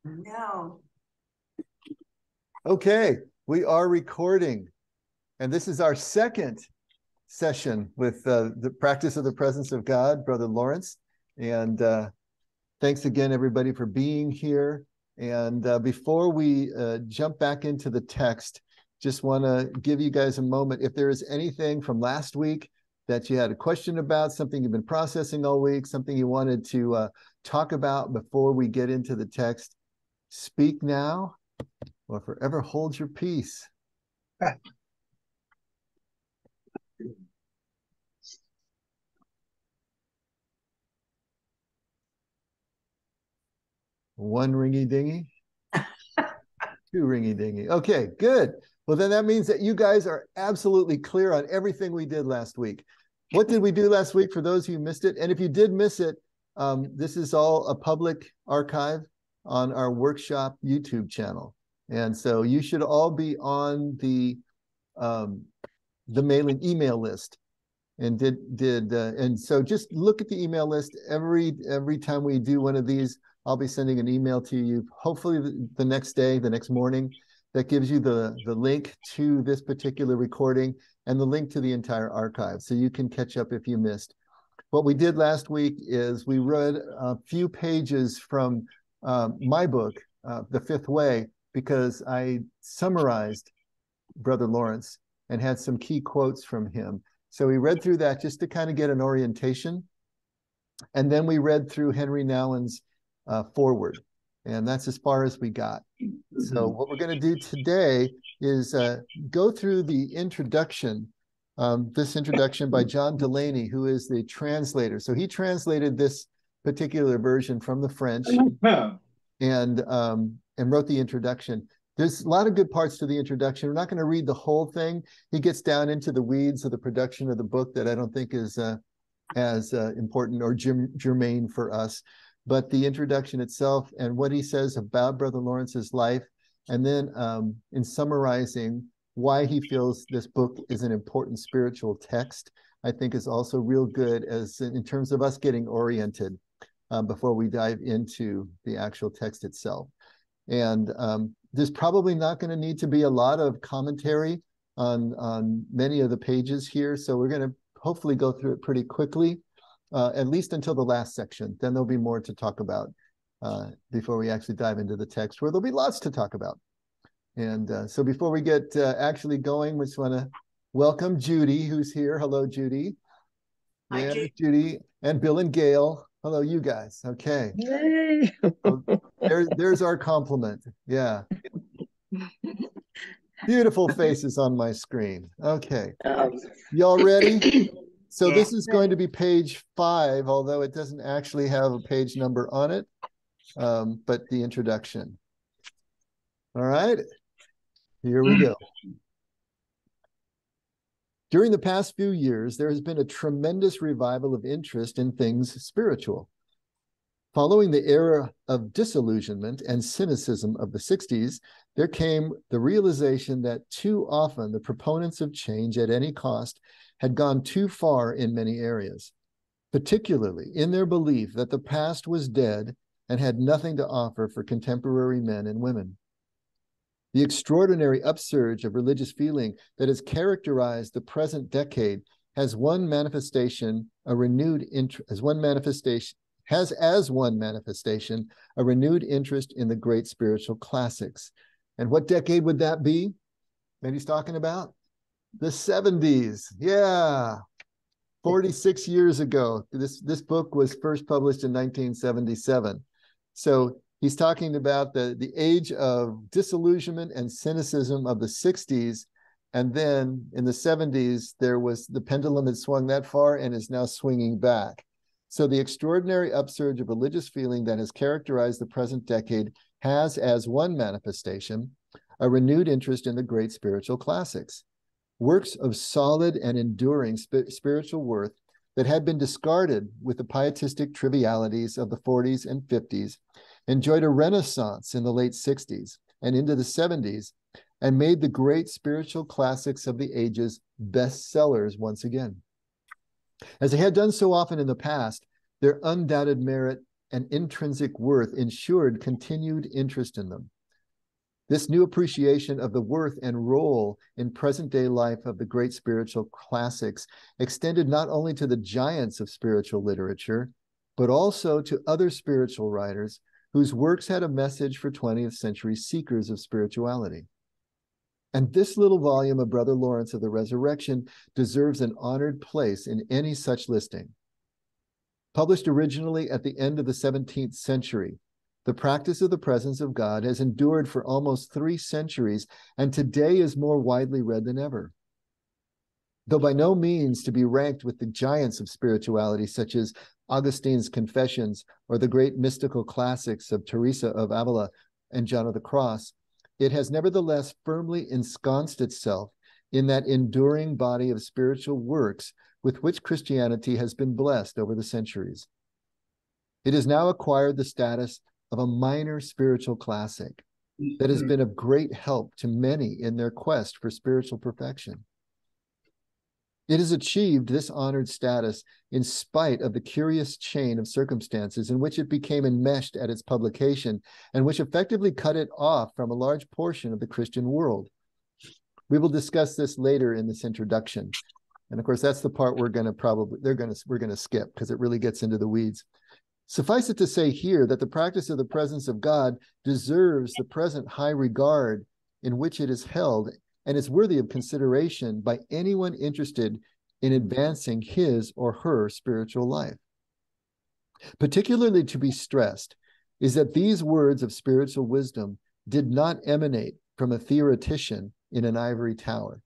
No. Okay, we are recording, and this is our second session with the practice of the presence of God, Brother Lawrence. And thanks again, everybody, for being here. And before we jump back into the text, just want to give you guys a moment. If there is anything from last week that you had a question about, something you've been processing all week, something you wanted to talk about before we get into the text, speak now or forever hold your peace. One ringy dingy, two ringy dingy. Okay, good. Well, then that means that you guys are absolutely clear on everything we did last week. What did we do last week for those who missed it? And if you did miss it, this is all a public archive on our workshop YouTube channel. And so you should all be on the mailing email list. And so just look at the email list every time we do one of these. I'll be sending an email to you, hopefully the next day, the next morning, that gives you the link to this particular recording and the link to the entire archive, so you can catch up if you missed. What we did last week is we read a few pages from my book, The Fifth Way, because I summarized Brother Lawrence and had some key quotes from him. So we read through that just to kind of get an orientation. And then we read through Henry Nouwen's foreword. And that's as far as we got. So what we're going to do today is go through the introduction, this introduction by John Delaney, who is the translator. So he translated this particular version from the French and wrote the introduction. There's a lot of good parts to the introduction. We're not going to read the whole thing. He gets down into the weeds of the production of the book that I don't think is as important or germane for us. But the introduction itself and what he says about Brother Lawrence's life, and then in summarizing why he feels this book is an important spiritual text, I think is also real good as in terms of us getting oriented before we dive into the actual text itself. And there's probably not going to need to be a lot of commentary on many of the pages here. So we're going to hopefully go through it pretty quickly, at least until the last section. Then there'll be more to talk about before we actually dive into the text, where there'll be lots to talk about. And so before we get actually going, we just want to welcome Judy, who's here. Hello, Judy. Hi, Yeah, Judy. And Bill and Gail. Hello, you guys. Okay. Yay. So there's our compliment. Yeah. Beautiful faces on my screen. Okay. Y'all ready? So Yeah. this is going to be page 5, although it doesn't actually have a page number on it, but the introduction. All right. Here we go. During the past few years, there has been a tremendous revival of interest in things spiritual. Following the era of disillusionment and cynicism of the 60s, there came the realization that too often the proponents of change at any cost had gone too far in many areas, particularly in their belief that the past was dead and had nothing to offer for contemporary men and women. The extraordinary upsurge of religious feeling that has characterized the present decade has one manifestation a renewed interest in the great spiritual classics. And what decade would that be that he's talking about? The 70s. Yeah. 46 years ago. This book was first published in 1977. So he's talking about the age of disillusionment and cynicism of the 60s. And then in the 70s, the pendulum had swung that far and is now swinging back. So the extraordinary upsurge of religious feeling that has characterized the present decade has, as one manifestation, a renewed interest in the great spiritual classics. Works of solid and enduring spiritual worth that had been discarded with the pietistic trivialities of the 40s and 50s enjoyed a renaissance in the late 60s and into the 70s and made the great spiritual classics of the ages bestsellers once again. As they had done so often in the past, their undoubted merit and intrinsic worth ensured continued interest in them. This new appreciation of the worth and role in present-day life of the great spiritual classics extended not only to the giants of spiritual literature, but also to other spiritual writers whose works had a message for 20th century seekers of spirituality. And this little volume of Brother Lawrence of the Resurrection deserves an honored place in any such listing. Published originally at the end of the 17th century, the practice of the presence of God has endured for almost 3 centuries and today is more widely read than ever. Though by no means to be ranked with the giants of spirituality, such as Augustine's Confessions or the great mystical classics of Teresa of Avila and John of the Cross, it has nevertheless firmly ensconced itself in that enduring body of spiritual works with which Christianity has been blessed over the centuries. It has now acquired the status of a minor spiritual classic that has been of great help to many in their quest for spiritual perfection. It has achieved this honored status in spite of the curious chain of circumstances in which it became enmeshed at its publication and which effectively cut it off from a large portion of the Christian world. We will discuss this later in this introduction. And of course, that's the part we're going to skip because it really gets into the weeds. Suffice it to say here that the practice of the presence of God deserves the present high regard in which it is held and is worthy of consideration by anyone interested in advancing his or her spiritual life. Particularly to be stressed is that these words of spiritual wisdom did not emanate from a theoretician in an ivory tower.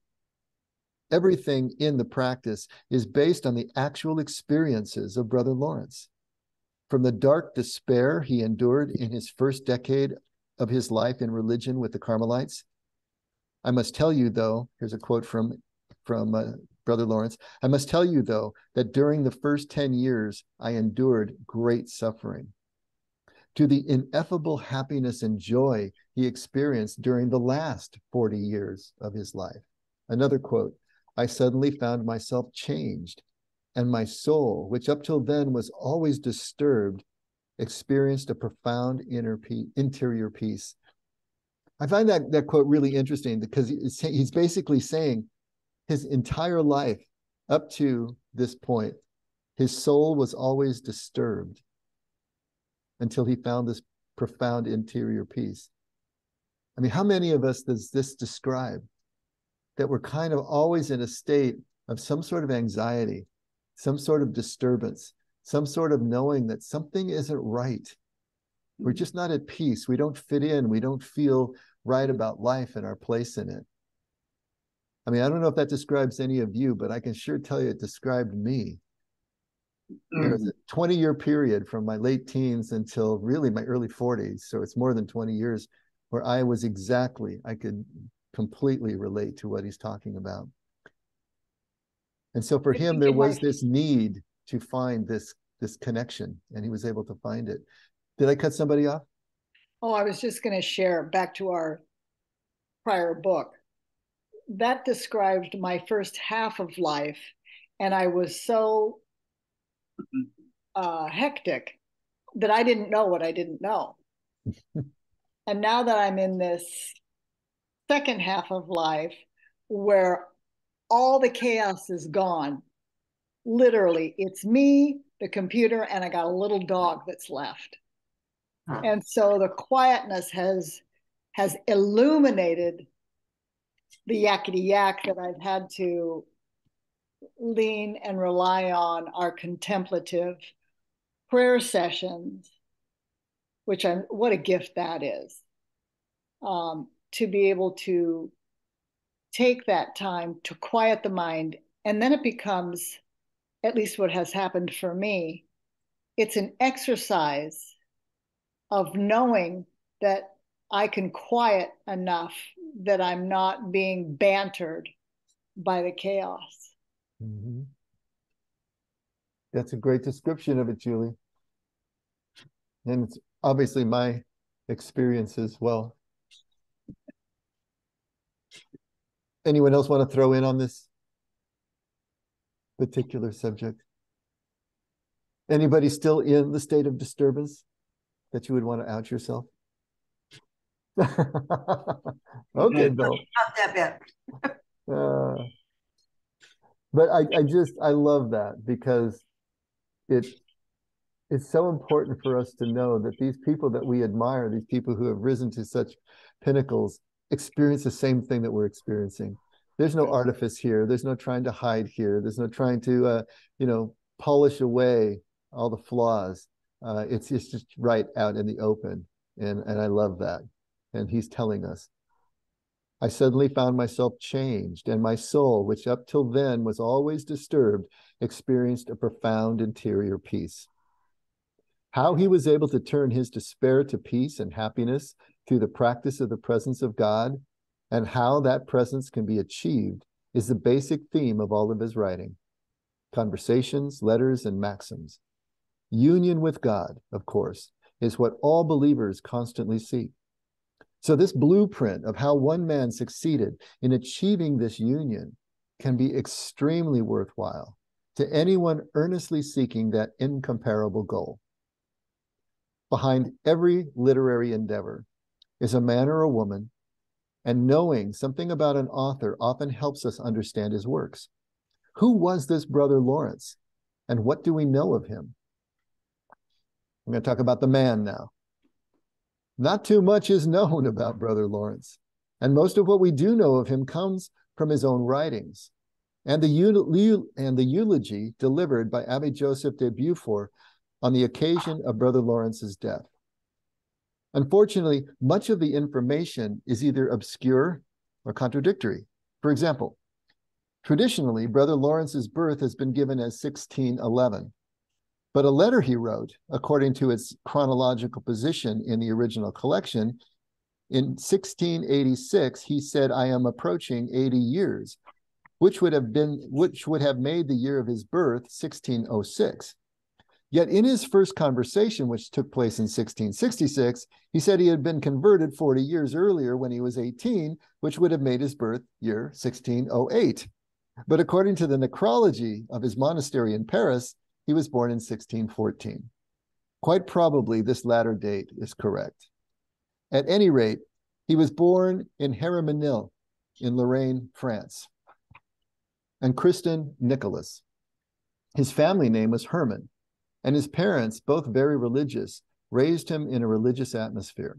Everything in the practice is based on the actual experiences of Brother Lawrence. From the dark despair he endured in his first decade of his life in religion with the Carmelites. I must tell you, though, here's a quote from Brother Lawrence, I must tell you, though, that during the first 10 years, I endured great suffering. To the ineffable happiness and joy he experienced during the last 40 years of his life. Another quote, I suddenly found myself changed, and my soul, which up till then was always disturbed, experienced a profound interior peace. I find that quote really interesting because he's basically saying his entire life up to this point, his soul was always disturbed until he found this profound interior peace. I mean, how many of us does this describe? That we're kind of always in a state of some sort of anxiety, some sort of disturbance, some sort of knowing that something isn't right. We're just not at peace. We don't fit in. We don't feel right about life and our place in it. I mean, I don't know if that describes any of you, but I can sure tell you it described me. There was a 20-year period from my late teens until really my early 40s. So it's more than 20 years where I could completely relate to what he's talking about. And so for him, there was this need to find this connection, and he was able to find it. Did I cut somebody off? Oh, I was just going to share back to our prior book. That described my first half of life, and I was so hectic that I didn't know what I didn't know. And now that I'm in this second half of life where all the chaos is gone, literally, it's me, the computer, and I got a little dog that's left. And so the quietness has illuminated the yakety yak that I've had to lean and rely on our contemplative prayer sessions, what a gift that is, to be able to take that time to quiet the mind. And then it becomes, at least what has happened for me, it's an exercise of knowing that I can quiet enough that I'm not being bantered by the chaos. Mm-hmm. That's a great description of it, Julie. And it's obviously my experience as well. Anyone else want to throw in on this particular subject? Anybody still in the state of disturbance that you would want to out yourself? Okay, Bill. Not that bad. But I love that because it's so important for us to know that these people that we admire, these people who have risen to such pinnacles, experience the same thing that we're experiencing. There's no artifice here. There's no trying to hide here. There's no trying to, polish away all the flaws. It's just right out in the open. And I love that. And he's telling us, I suddenly found myself changed, and my soul, which up till then was always disturbed, experienced a profound interior peace. How he was able to turn his despair to peace and happiness through the practice of the presence of God, and how that presence can be achieved, is the basic theme of all of his writing. Conversations, letters, and maxims. Union with God, of course, is what all believers constantly seek. So this blueprint of how one man succeeded in achieving this union can be extremely worthwhile to anyone earnestly seeking that incomparable goal. Behind every literary endeavor is a man or a woman, and knowing something about an author often helps us understand his works. Who was this Brother Lawrence, and what do we know of him? I'm going to talk about the man now. Not too much is known about Brother Lawrence, and most of what we do know of him comes from his own writings and the eulogy delivered by Abbé Joseph de Beaufort on the occasion of Brother Lawrence's death. Unfortunately, much of the information is either obscure or contradictory. For example, traditionally, Brother Lawrence's birth has been given as 1611. But a letter he wrote, according to its chronological position in the original collection, in 1686, he said, I am approaching 80 years, which would have made the year of his birth 1606. Yet in his first conversation, which took place in 1666, he said he had been converted 40 years earlier when he was 18, which would have made his birth year 1608. But according to the necrology of his monastery in Paris, he was born in 1614. Quite probably this latter date is correct. At any rate, he was born in Héréménil in Lorraine, France, and christened Nicholas. His family name was Herman, and his parents, both very religious, raised him in a religious atmosphere.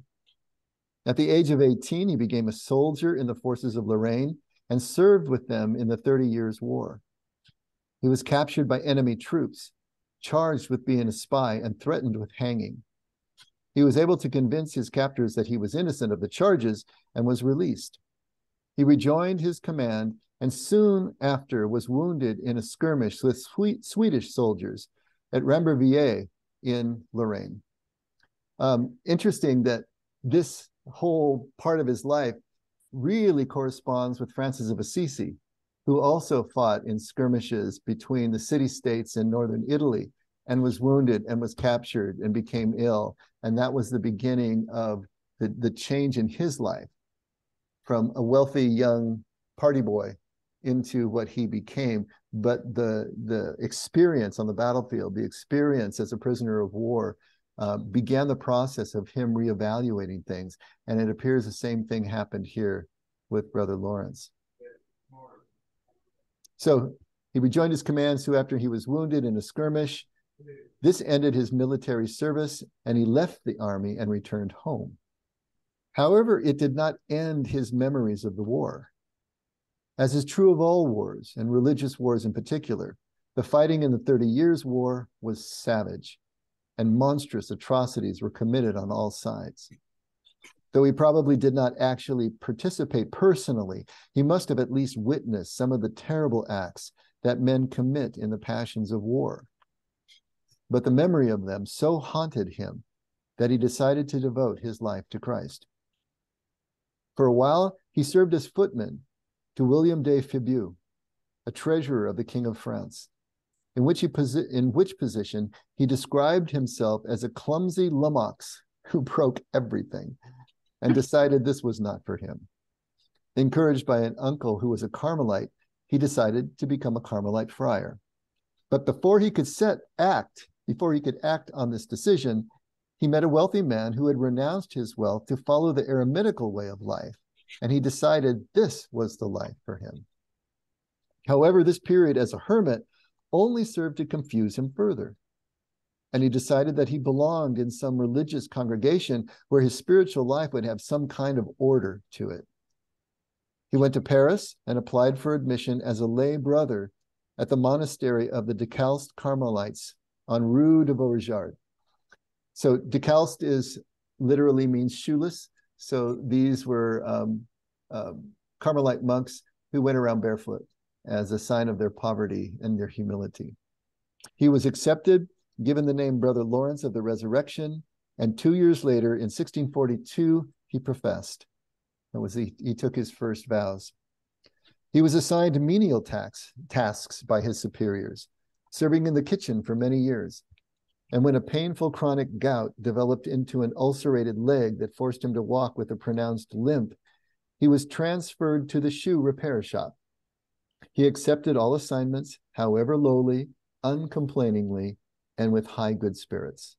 At the age of 18, he became a soldier in the forces of Lorraine and served with them in the 30 Years' War. He was captured by enemy troops, charged with being a spy, and threatened with hanging. He was able to convince his captors that he was innocent of the charges and was released. He rejoined his command and soon after was wounded in a skirmish with Swedish soldiers at Rambervillers in Lorraine. Interesting that this whole part of his life really corresponds with Francis of Assisi, who also fought in skirmishes between the city-states in northern Italy and was wounded and was captured and became ill. And that was the beginning of the change in his life from a wealthy young party boy into what he became. But the experience on the battlefield, the experience as a prisoner of war, began the process of him reevaluating things. And it appears the same thing happened here with Brother Lawrence. So he rejoined his command soon after he was wounded in a skirmish. This ended his military service, and he left the army and returned home. However, it did not end his memories of the war. As is true of all wars, and religious wars in particular, the fighting in the 30 Years' War was savage, and monstrous atrocities were committed on all sides. Though he probably did not actually participate personally, he must have at least witnessed some of the terrible acts that men commit in the passions of war. But the memory of them so haunted him that he decided to devote his life to Christ. For a while, he served as footman to William de Fibu, a treasurer of the King of France, in which position he described himself as a clumsy lummox who broke everything, and decided this was not for him. Encouraged by an uncle who was a Carmelite, he decided to become a Carmelite friar. But before he could set act before he could act on this decision, he met a wealthy man who had renounced his wealth to follow the eremitical way of life, and he decided this was the life for him. However, this period as a hermit only served to confuse him further, and he decided that he belonged in some religious congregation where his spiritual life would have some kind of order to it. He went to Paris and applied for admission as a lay brother at the monastery of the Decalced Carmelites on Rue de Beauregard. So Decalced literally means shoeless. So these were Carmelite monks who went around barefoot as a sign of their poverty and their humility. He was accepted, given the name Brother Lawrence of the Resurrection, and 2 years later, in 1642, he professed. He took his first vows. He was assigned menial tasks by his superiors, serving in the kitchen for many years. And when a painful chronic gout developed into an ulcerated leg that forced him to walk with a pronounced limp, he was transferred to the shoe repair shop. He accepted all assignments, however lowly, uncomplainingly, and with high good spirits.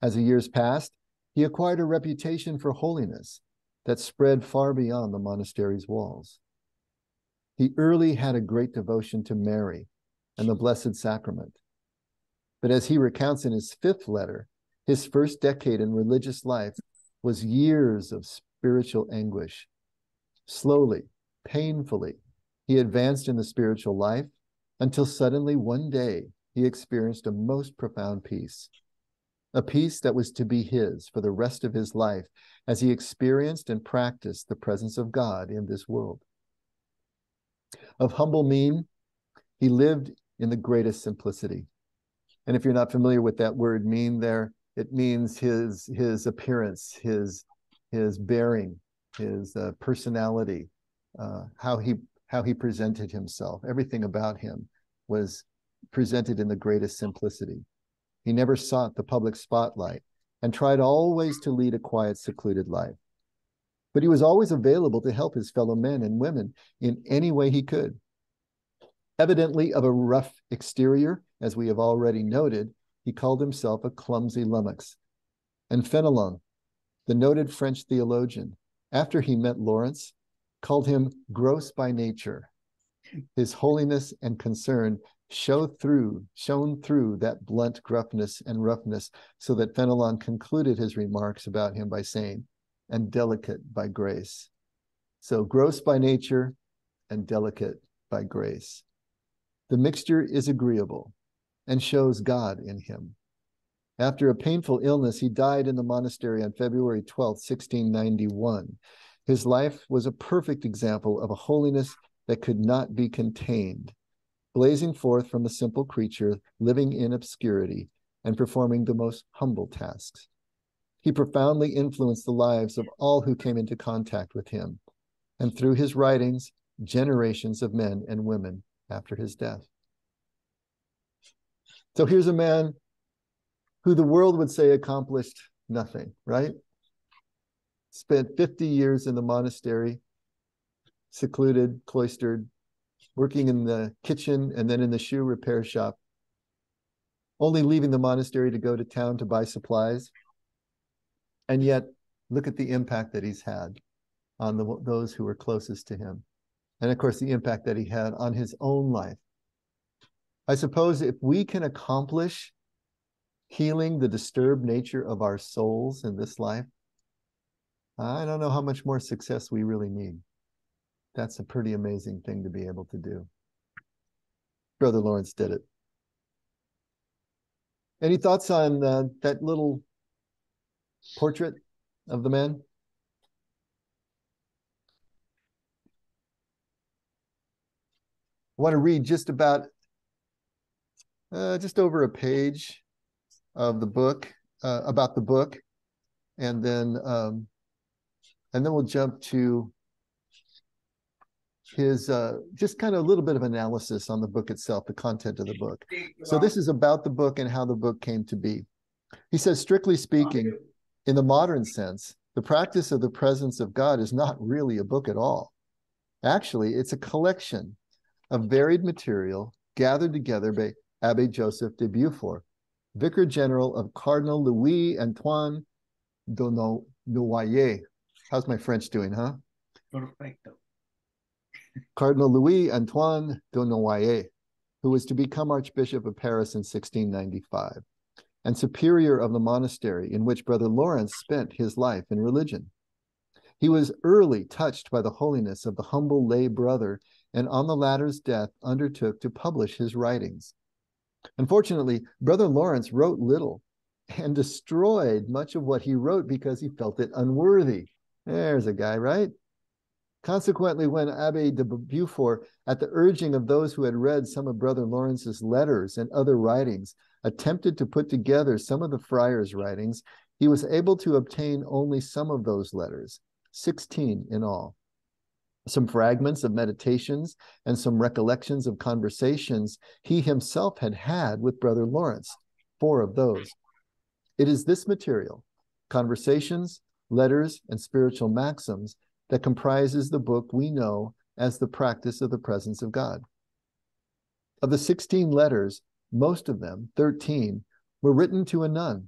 As the years passed, he acquired a reputation for holiness that spread far beyond the monastery's walls. He early had a great devotion to Mary and the Blessed Sacrament. But as he recounts in his 5th letter, his first decade in religious life was years of spiritual anguish. Slowly, painfully, he advanced in the spiritual life until suddenly one day he experienced a most profound peace. A peace that was to be his for the rest of his life as he experienced and practiced the presence of God in this world. Of humble mien, he lived in the greatest simplicity. And if you're not familiar with that word mien there, it means his appearance, his bearing, his personality, how he presented himself. Everything about him was presented in the greatest simplicity. He never sought the public spotlight and tried always to lead a quiet, secluded life. But he was always available to help his fellow men and women in any way he could. Evidently of a rough exterior, as we have already noted, he called himself a clumsy lummox. And Fenelon, the noted French theologian, after he met Lawrence, called him gross by nature. His holiness and concern shone through that blunt gruffness and roughness, so that Fenelon concluded his remarks about him by saying, and delicate by grace. So gross by nature and delicate by grace. The mixture is agreeable and shows God in him. After a painful illness, he died in the monastery on February 12th, 1691. His life was a perfect example of a holiness that could not be contained, blazing forth from a simple creature living in obscurity and performing the most humble tasks. He profoundly influenced the lives of all who came into contact with him, and through his writings, generations of men and women after his death. So here's a man who the world would say accomplished nothing, right? Spent 50 years in the monastery, secluded, cloistered, working in the kitchen and then in the shoe repair shop, only leaving the monastery to go to town to buy supplies. And yet, look at the impact that he's had on those who were closest to him. And of course, the impact that he had on his own life. I suppose if we can accomplish healing the disturbed nature of our souls in this life, I don't know how much more success we really need. That's a pretty amazing thing to be able to do. Brother Lawrence did it. Any thoughts on that little portrait of the man? I want to read just over a page of the book, about the book, and then we'll jump to his just kind of a little bit of analysis on the book itself, the content of the book. So this is about the book and how the book came to be. He says, strictly speaking, in the modern sense, the practice of the presence of God is not really a book at all. Actually, it's a collection of varied material gathered together by Abbé Joseph de Beaufort, Vicar General of Cardinal Louis Antoine de Noailles. How's my French doing, huh? Perfecto. Cardinal Louis Antoine de Noailles, who was to become Archbishop of Paris in 1695, and superior of the monastery in which Brother Lawrence spent his life in religion. He was early touched by the holiness of the humble lay brother, and on the latter's death undertook to publish his writings. Unfortunately, Brother Lawrence wrote little and destroyed much of what he wrote because he felt it unworthy. There's a guy, right? Consequently, when Abbe de Beaufort, at the urging of those who had read some of Brother Lawrence's letters and other writings, attempted to put together some of the friar's writings, he was able to obtain only some of those letters, 16 in all. Some fragments of meditations and some recollections of conversations he himself had had with Brother Lawrence, 4 of those. It is this material, conversations, letters, and spiritual maxims, that comprises the book we know as the Practice of the Presence of God. Of the 16 letters, most of them, 13, were written to a nun.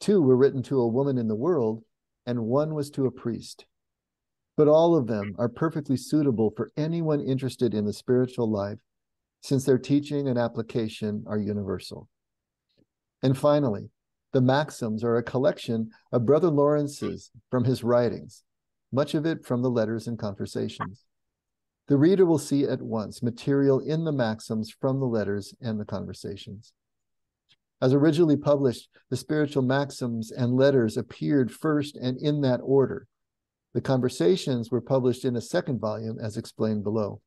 2 were written to a woman in the world, and 1 was to a priest. But all of them are perfectly suitable for anyone interested in the spiritual life, since their teaching and application are universal. And finally, the maxims are a collection of Brother Lawrence's from his writings, much of it from the letters and conversations. The reader will see at once material in the maxims from the letters and the conversations. As originally published, the spiritual maxims and letters appeared first and in that order. The conversations were published in a second volume, as explained below.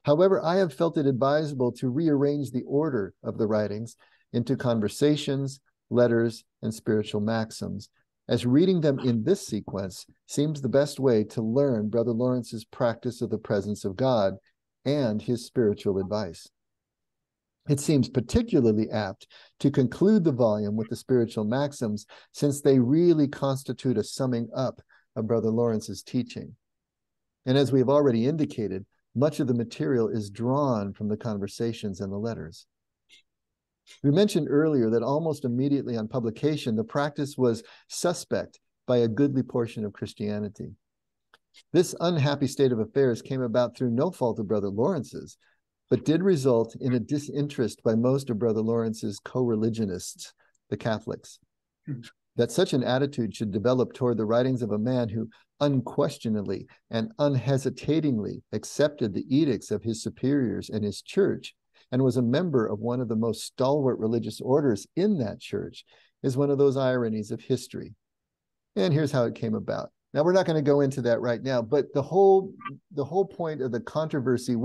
However, I have felt it advisable to rearrange the order of the writings into conversations, letters, and spiritual maxims, as reading them in this sequence seems the best way to learn Brother Lawrence's practice of the presence of God and his spiritual advice. It seems particularly apt to conclude the volume with the spiritual maxims, since they really constitute a summing up of Brother Lawrence's teaching. And as we have already indicated, much of the material is drawn from the conversations and the letters. We mentioned earlier that almost immediately on publication, the practice was suspect by a goodly portion of Christianity. This unhappy state of affairs came about through no fault of Brother Lawrence's, but did result in a disinterest by most of Brother Lawrence's co-religionists, the Catholics. That such an attitude should develop toward the writings of a man who unquestionably and unhesitatingly accepted the edicts of his superiors and his church, and was a member of one of the most stalwart religious orders in that church, is one of those ironies of history. And here's how it came about. Now, we're not going to go into that right now, but the whole point of the controversy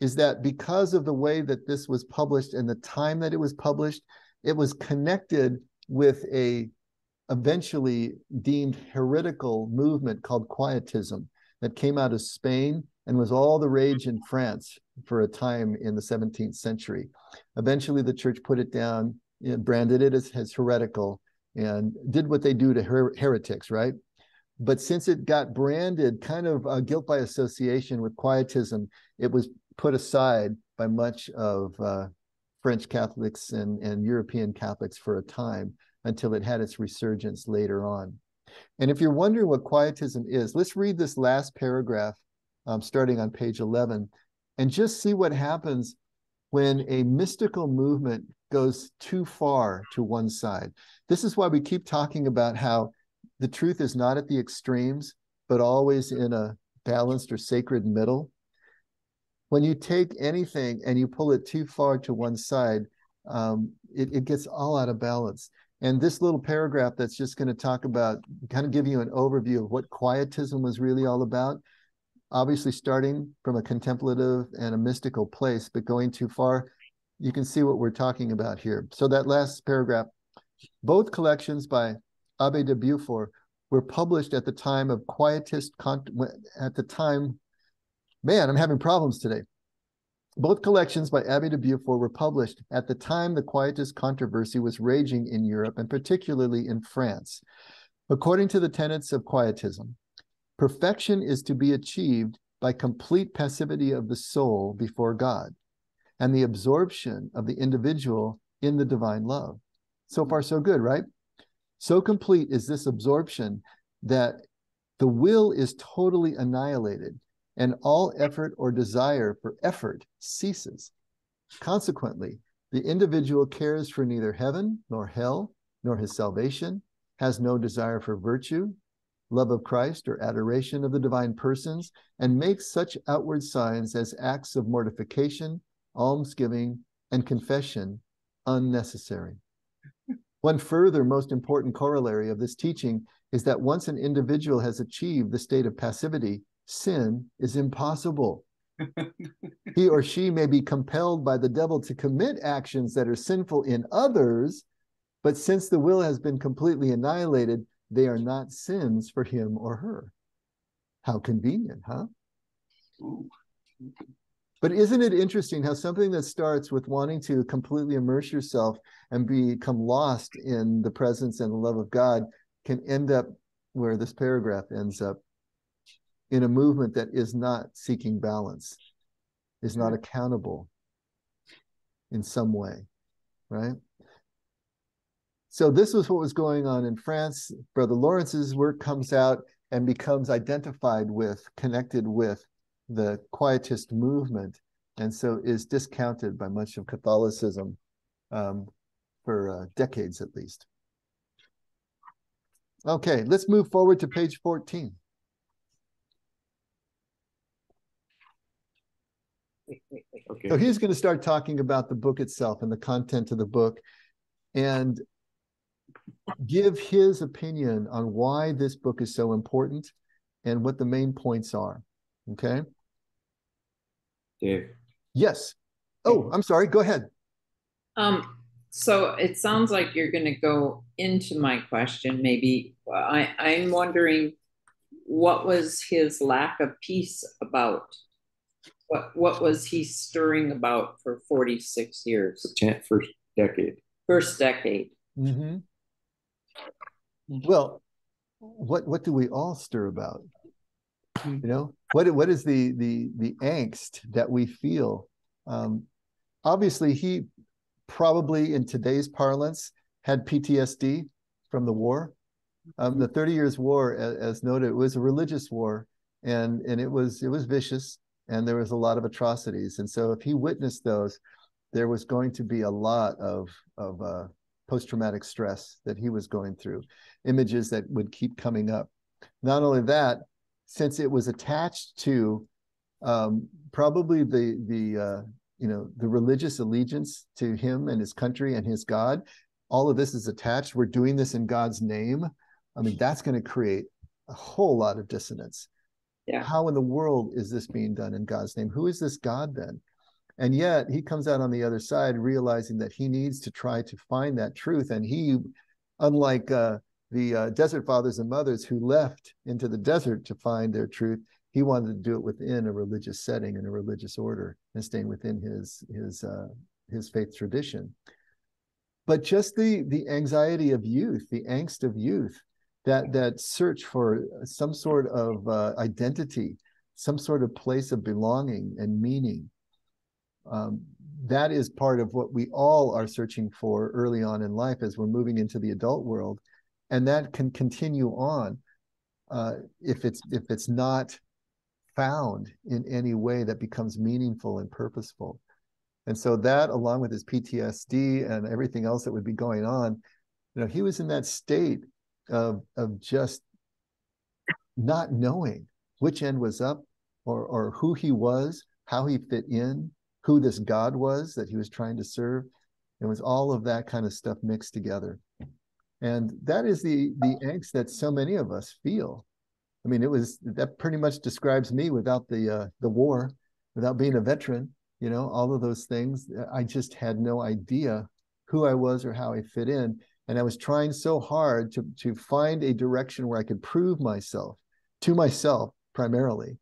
is that because of the way that this was published and the time that it was published, it was connected with a eventually deemed heretical movement called Quietism that came out of Spain and was all the rage in France for a time in the 17th century. Eventually, the church put it down, branded it as heretical, and did what they do to heretics, right? But since it got branded kind of guilt by association with Quietism, it was put aside by much of French Catholics and European Catholics for a time until it had its resurgence later on. And if you're wondering what Quietism is, let's read this last paragraph starting on page 11 and just see what happens when a mystical movement goes too far to one side. This is why we keep talking about how the truth is not at the extremes, but always in a balanced or sacred middle. When you take anything and you pull it too far to one side, it gets all out of balance. And this little paragraph that's just going to talk about, kind of give you an overview of what Quietism was really all about, obviously starting from a contemplative and a mystical place, but going too far, you can see what we're talking about here. So that last paragraph, both collections by Abbe de Beaufort were published at the time of Quietist, man, I'm having problems today. Both collections by Abbe de Beaufort were published at the time the Quietist controversy was raging in Europe, and particularly in France. According to the tenets of Quietism, perfection is to be achieved by complete passivity of the soul before God, and the absorption of the individual in the divine love. So far, so good, right? So complete is this absorption that the will is totally annihilated and all effort or desire for effort ceases. Consequently, the individual cares for neither heaven nor hell, nor his salvation, has no desire for virtue, love of Christ, or adoration of the divine persons, and makes such outward signs as acts of mortification, almsgiving, and confession unnecessary. One further most important corollary of this teaching is that once an individual has achieved the state of passivity, sin is impossible. He or she may be compelled by the devil to commit actions that are sinful in others, but since the will has been completely annihilated, they are not sins for him or her. How convenient, huh? But isn't it interesting how something that starts with wanting to completely immerse yourself and become lost in the presence and the love of God can end up where this paragraph ends up, in a movement that is not seeking balance, is not accountable in some way, right? So this was what was going on in France. Brother Lawrence's work comes out and becomes identified with, connected with the Quietist movement, and so is discounted by much of Catholicism for decades at least. Okay, let's move forward to page 14. Okay. So he's going to start talking about the book itself and the content of the book and give his opinion on why this book is so important and what the main points are. Okay? Dave. Yes. Oh, I'm sorry. Go ahead. So it sounds like you're going to go into my question. Maybe I'm wondering, what was his lack of peace about? What was he stirring about for 46 years? First decade. First decade. Mm-hmm. Well, what do we all stir about? You know, what is the angst that we feel? Obviously, he probably, in today's parlance, had PTSD from the war. The 30 Years' War, as noted, was a religious war, and it was vicious, and there was a lot of atrocities. And so, if he witnessed those, there was going to be a lot of post-traumatic stress that he was going through, images that would keep coming up. Not only that, since it was attached to probably the religious allegiance to him and his country and his God, all of this is attached. We're doing this in God's name. I mean, that's going to create a whole lot of dissonance. Yeah. How in the world is this being done in God's name? Who is this God then? And yet he comes out on the other side realizing that he needs to try to find that truth. And he, unlike the desert fathers and mothers who left into the desert to find their truth, he wanted to do it within a religious setting and a religious order and staying within his faith tradition. But just the anxiety of youth, the angst of youth, that search for some sort of identity, some sort of place of belonging and meaning, that is part of what we all are searching for early on in life as we're moving into the adult world. And that can continue on if it's not found in any way that becomes meaningful and purposeful. And so that, along with his PTSD and everything else that would be going on, you know, he was in that state of just not knowing which end was up, or who he was, how he fit in, who this God was that he was trying to serve. It was all of that kind of stuff mixed together. And that is the angst that so many of us feel. I mean, that pretty much describes me without the war, without being a veteran, you know, all of those things. I just had no idea who I was or how I fit in. And I was trying so hard to find a direction where I could prove myself, to myself primarily,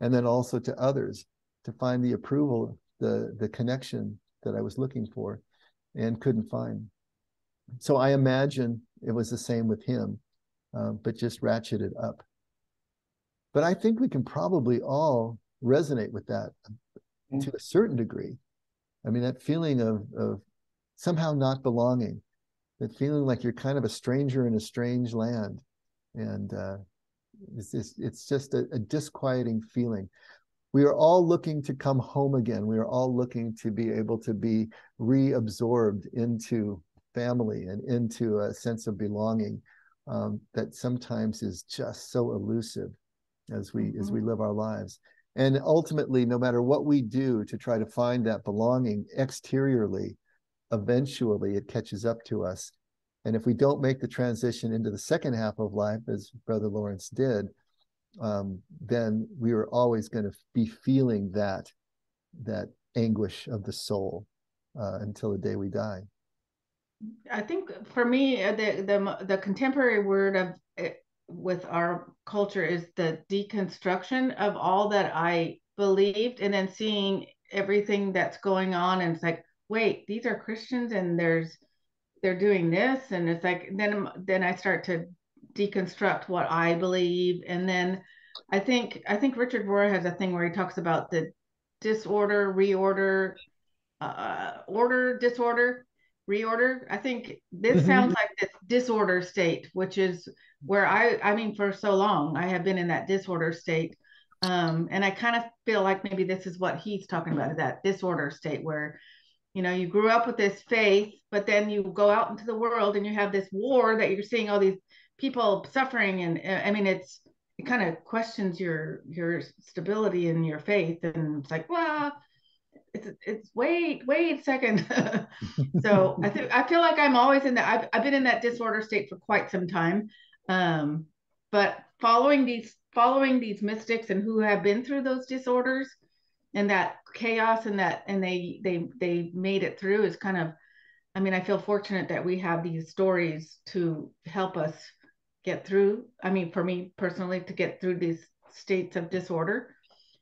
and then also to others, to find the approval, the connection that I was looking for and couldn't find. So I imagine it was the same with him, but just ratcheted up. But I think we can probably all resonate with that to a certain degree. I mean, that feeling of somehow not belonging, that feeling like you're kind of a stranger in a strange land. And it's just a disquieting feeling. We are all looking to come home again. We are all looking to be able to be reabsorbed into family and into a sense of belonging that sometimes is just so elusive as we live our lives. And ultimately, no matter what we do to try to find that belonging exteriorly, eventually it catches up to us. And if we don't make the transition into the second half of life, as Brother Lawrence did, then we are always going to be feeling that anguish of the soul until the day we die. I think for me, the contemporary word of with our culture is the deconstruction of all that I believed, and then seeing everything that's going on, and it's like, wait, these are Christians, and they're doing this, and it's like then I start to deconstruct what I believe, and then I think Richard Rohr has a thing where he talks about the disorder, reorder, order, disorder, reorder. I think this sounds like this disorder state, which is where I mean, for so long, I have been in that disorder state. And I kind of feel like maybe this is what he's talking about, that disorder state where, you know, you grew up with this faith, but then you go out into the world and you have this war that you're seeing all these people suffering. And I mean, it kind of questions your stability in your faith. And it's like, well, it's wait a second. So I feel like I'm always in that. I've been in that disorder state for quite some time. But following these mystics and who have been through those disorders and that chaos and they made it through is kind of, I mean, I feel fortunate that we have these stories to help us get through. I mean, for me personally, to get through these states of disorder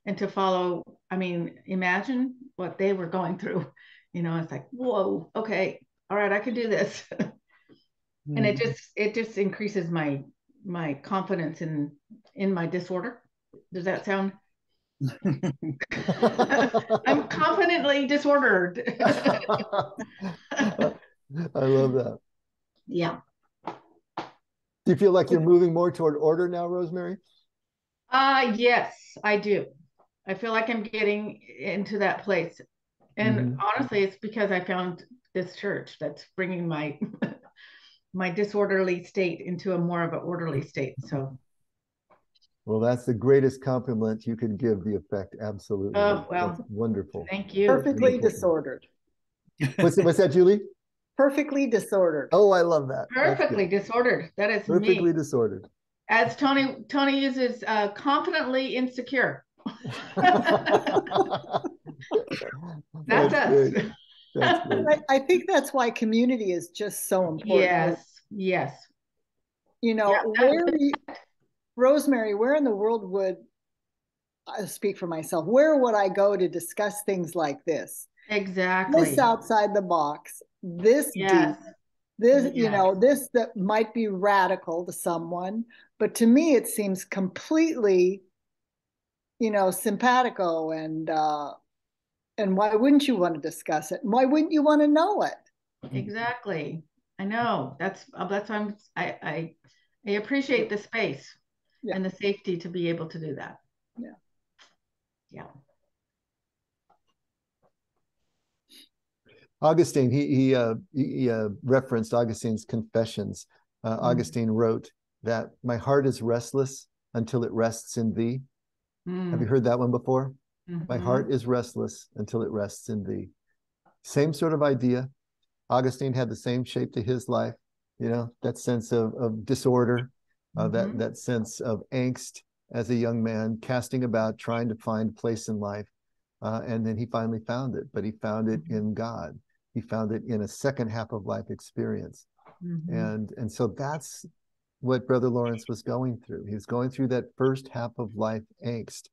and to follow. I mean, imagine what they were going through. You know, it's like, whoa, okay, all right, I can do this. And it just increases my confidence in my disorder. Does that sound? I'm confidently disordered. I love that. Yeah. Do you feel like you're moving more toward order now, Rosemary? Yes, I do. I feel like I'm getting into that place. And honestly, it's because I found this church that's bringing my my disorderly state into a more of an orderly state. So, well, that's the greatest compliment you could give the effect. Absolutely. Oh, well, that's wonderful. Thank you. Perfectly disordered. What's that, Julie? Perfectly disordered. Oh, I love that. Perfectly disordered. That is perfectly me. Disordered. As Tony uses, confidently insecure. That's us. Great. That's great. I think that's why community is just so important. Yes. You know, Rosemary, where in the world would I speak for myself? Where would I go to discuss things like this? Exactly. This outside the box, this deep, this, you know, this that might be radical to someone, but to me it seems completely, you know, simpatico, and why wouldn't you want to discuss it? And why wouldn't you want to know it? Exactly. I know. That's why I appreciate the space and the safety to be able to do that. Yeah. Augustine, he referenced Augustine's Confessions. Augustine wrote that my heart is restless until it rests in thee. Have you heard that one before? My heart is restless until it rests in thee. Same sort of idea. Augustine had the same shape to his life, you know, that sense of disorder, that sense of angst as a young man, casting about, trying to find a place in life. And then he finally found it, but he found it in God. He found it in a second half of life experience. And so that's what Brother Lawrence was going through. He was going through that first half of life angst,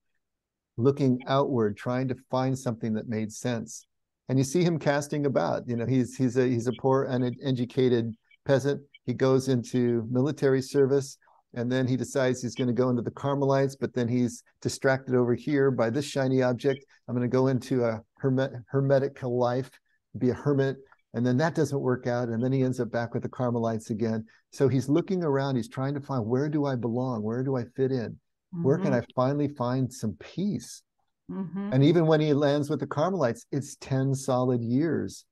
looking outward, trying to find something that made sense. And you see him casting about. You know, he's a poor, uneducated peasant. He goes into military service, and then he decides he's going to go into the Carmelites, but then he's distracted over here by this shiny object. I'm going to go into a hermetical life, be a hermit, And then that doesn't work out. And then he ends up back with the Carmelites again. So he's looking around. He's trying to find, where do I belong? Where do I fit in? Where can I finally find some peace? And even when he lands with the Carmelites, it's 10 solid years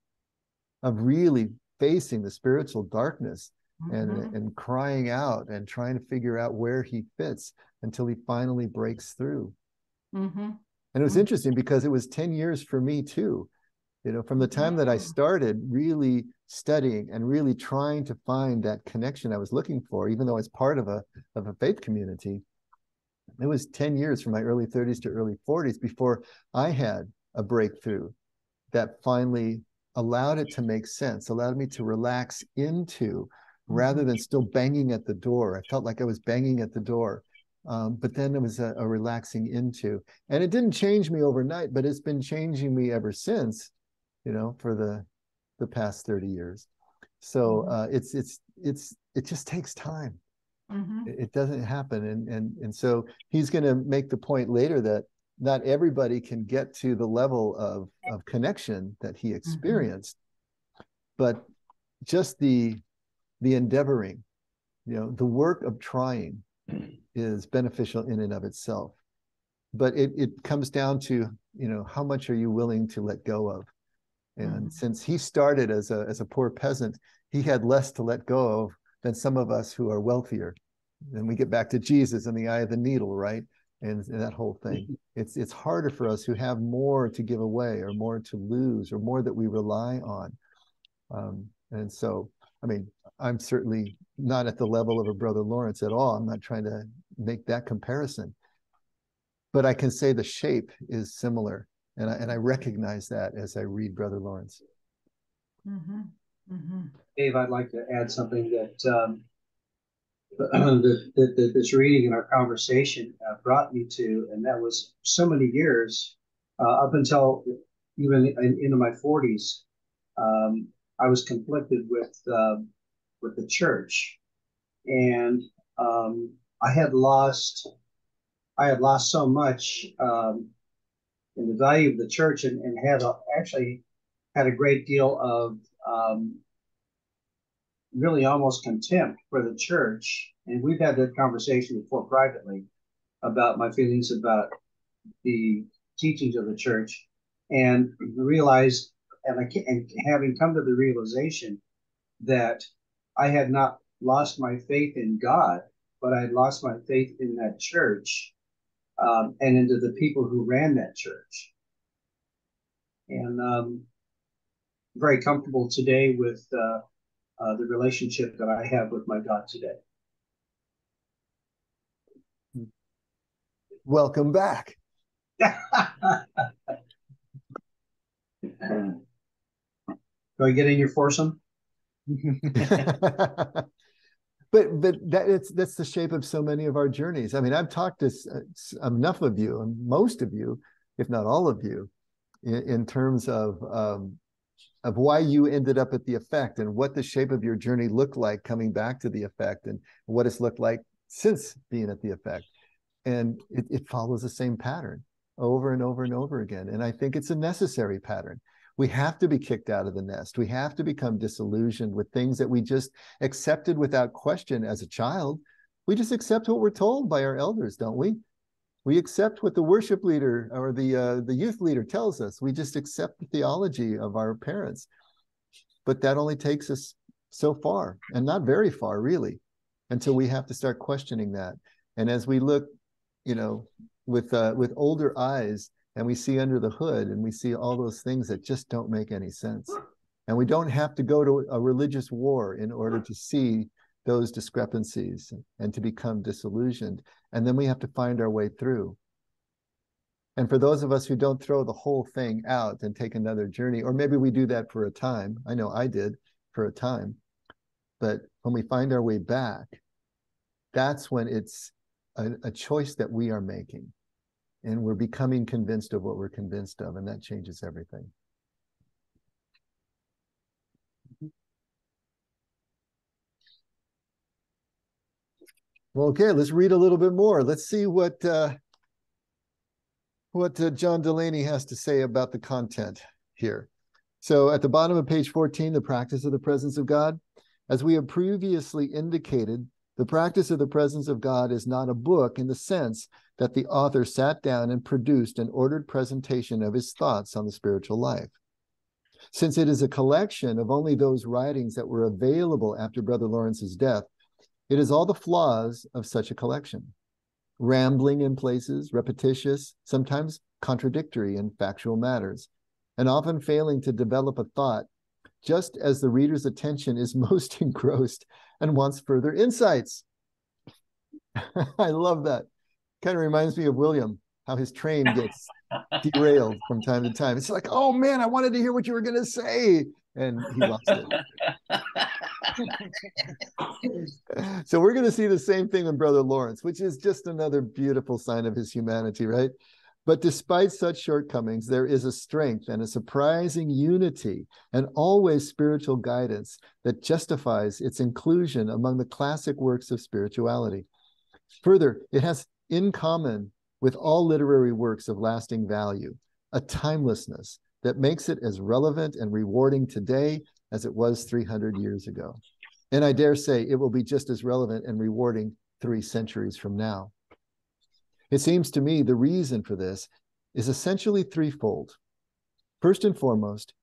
of really facing the spiritual darkness and crying out and trying to figure out where he fits until he finally breaks through. And it was interesting because it was 10 years for me too. You know, from the time that I started really studying and really trying to find that connection I was looking for, even though I was part of a faith community, it was 10 years from my early 30s to early 40s before I had a breakthrough that finally allowed it to make sense, allowed me to relax into, rather than still banging at the door. I felt like I was banging at the door. But then it was a relaxing into. And it didn't change me overnight, but it's been changing me ever since, you know, for the past 30 years. So it just takes time. It doesn't happen. And so he's going to make the point later that not everybody can get to the level of connection that he experienced, but just the endeavoring, you know, the work of trying is beneficial in and of itself. But it comes down to, you know, how much are you willing to let go of? And since he started as a poor peasant, he had less to let go of than some of us who are wealthier. And we get back to Jesus and the eye of the needle, right? And that whole thing. It's harder for us who have more to give away or more to lose or more that we rely on. And so, I mean, I'm certainly not at the level of a Brother Lawrence at all. I'm not trying to make that comparison. But I can say the shape is similar. And I recognize that as I read Brother Lawrence. Dave, I'd like to add something that that this reading and our conversation brought me to, and that was so many years up until even into my 40s. I was conflicted with the church, and I had lost so much in the value of the church, and actually had a great deal of really almost contempt for the church. And we've had that conversation before privately about my feelings about the teachings of the church, and realized, and having come to the realization that I had not lost my faith in God, but I had lost my faith in that church, and into the people who ran that church. And very comfortable today with the relationship that I have with my God today. Welcome back. Do I get in your foursome? But that's the shape of so many of our journeys. I mean, I've talked to enough of you, and most of you, if not all of you, in terms of why you ended up at the effect and what the shape of your journey looked like coming back to the effect, and what it's looked like since being at the effect. And it follows the same pattern over and over and over again. And I think it's a necessary pattern. We have to be kicked out of the nest. We have to become disillusioned with things that we just accepted without question as a child. We just accept what we're told by our elders, don't we? We accept what the worship leader or the youth leader tells us. We just accept the theology of our parents. But that only takes us so far, and not very far, really, until we have to start questioning that. And as we look, you know, with older eyes, and we see under the hood, and we see all those things that just don't make any sense. And we don't have to go to a religious war in order to see those discrepancies and to become disillusioned. And then we have to find our way through. And for those of us who don't throw the whole thing out and take another journey, or maybe we do that for a time. I know I did for a time. But when we find our way back, that's when it's a choice that we are making. And we're becoming convinced of what we're convinced of, and that changes everything. Well, okay, let's read a little bit more. Let's see what John Delaney has to say about the content here. So at the bottom of page 14, the practice of the presence of God. As we have previously indicated, the practice of the presence of God is not a book in the sense that the author sat down and produced an ordered presentation of his thoughts on the spiritual life. Since it is a collection of only those writings that were available after Brother Lawrence's death, it is all the flaws of such a collection. Rambling in places, repetitious, sometimes contradictory in factual matters, and often failing to develop a thought, just as the reader's attention is most engrossed and wants further insights. I love that. Kind of reminds me of William, how his train gets derailed from time to time. It's like, oh man, I wanted to hear what you were going to say. And he lost it. So we're going to see the same thing in Brother Lawrence, which is just another beautiful sign of his humanity, right? But despite such shortcomings, there is a strength and a surprising unity and always spiritual guidance that justifies its inclusion among the classic works of spirituality. Further, it has in common with all literary works of lasting value, a timelessness that makes it as relevant and rewarding today as it was 300 years ago. And I dare say it will be just as relevant and rewarding 3 centuries from now. It seems to me the reason for this is essentially threefold. First and foremost,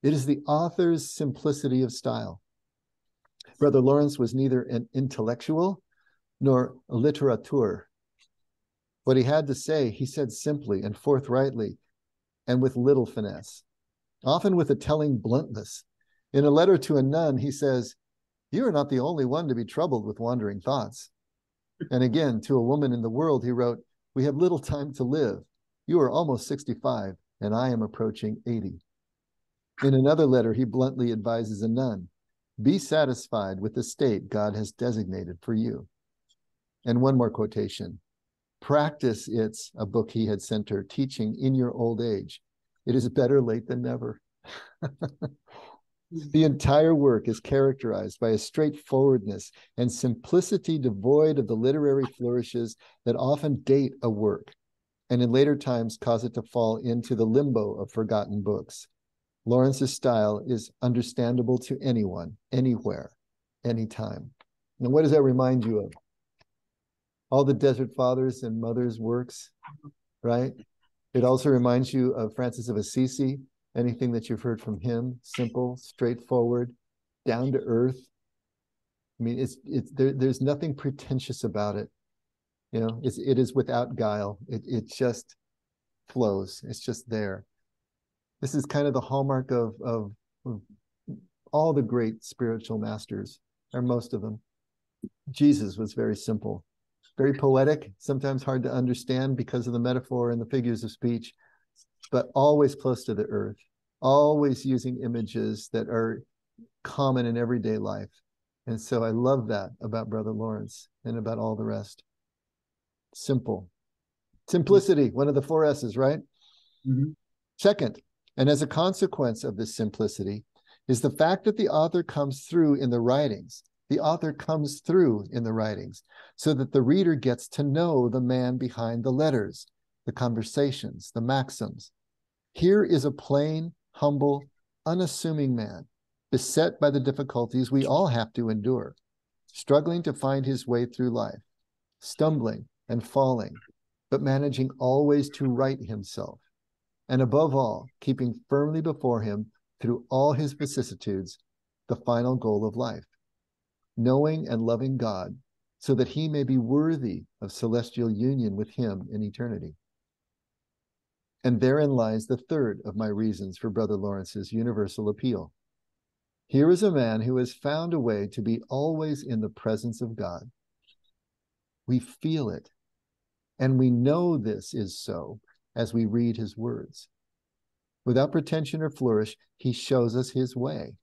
it is the author's simplicity of style. Brother Lawrence was neither an intellectual nor a litterateur. What he had to say, he said simply and forthrightly and with little finesse, often with a telling bluntness. In a letter to a nun, he says, "You are not the only one to be troubled with wandering thoughts." And again, to a woman in the world, he wrote, "We have little time to live. You are almost 65, and I am approaching 80. In another letter, he bluntly advises a nun, "Be satisfied with the state God has designated for you." And one more quotation. "Practice It's," a book he had sent her, "teaching in your old age. It is better late than never." The entire work is characterized by a straightforwardness and simplicity devoid of the literary flourishes that often date a work, and in later times cause it to fall into the limbo of forgotten books. Lawrence's style is understandable to anyone, anywhere, anytime. And what does that remind you of? All the Desert Fathers and Mothers works, right? It also reminds you of Francis of Assisi. Anything that you've heard from him, simple, straightforward, down to earth. I mean, there's nothing pretentious about it. You know, it is without guile. It just flows. It's just there. This is kind of the hallmark of all the great spiritual masters, or most of them. Jesus was very simple, very poetic, sometimes hard to understand because of the metaphor and the figures of speech, but always close to the earth, always using images that are common in everyday life. And so I love that about Brother Lawrence and about all the rest. Simple. Simplicity, one of the 4 S's, right? Mm-hmm. Second, and as a consequence of this simplicity, is the fact that the author comes through in the writings. The author comes through in the writings so that the reader gets to know the man behind the letters, the conversations, the maxims. Here is a plain, humble, unassuming man, beset by the difficulties we all have to endure, struggling to find his way through life, stumbling and falling, but managing always to right himself, and above all, keeping firmly before him through all his vicissitudes, the final goal of life, knowing and loving God, so that he may be worthy of celestial union with him in eternity. And therein lies the third of my reasons for Brother Lawrence's universal appeal. Here is a man who has found a way to be always in the presence of God. We feel it, and we know this is so as we read his words. Without pretension or flourish, he shows us his way.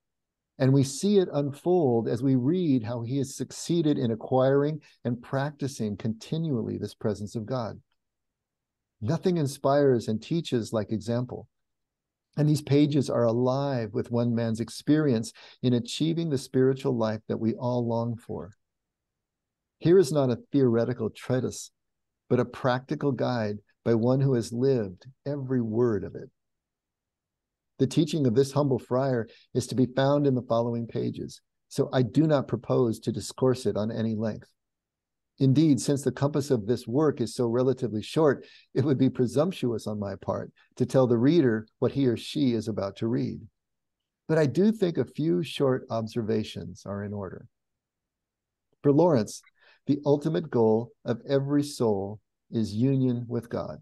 And we see it unfold as we read how he has succeeded in acquiring and practicing continually this presence of God. Nothing inspires and teaches like example. And these pages are alive with one man's experience in achieving the spiritual life that we all long for. Here is not a theoretical treatise, but a practical guide by one who has lived every word of it. The teaching of this humble friar is to be found in the following pages, so I do not propose to discourse it on any length. Indeed, since the compass of this work is so relatively short, it would be presumptuous on my part to tell the reader what he or she is about to read. But I do think a few short observations are in order. For Lawrence, the ultimate goal of every soul is union with God.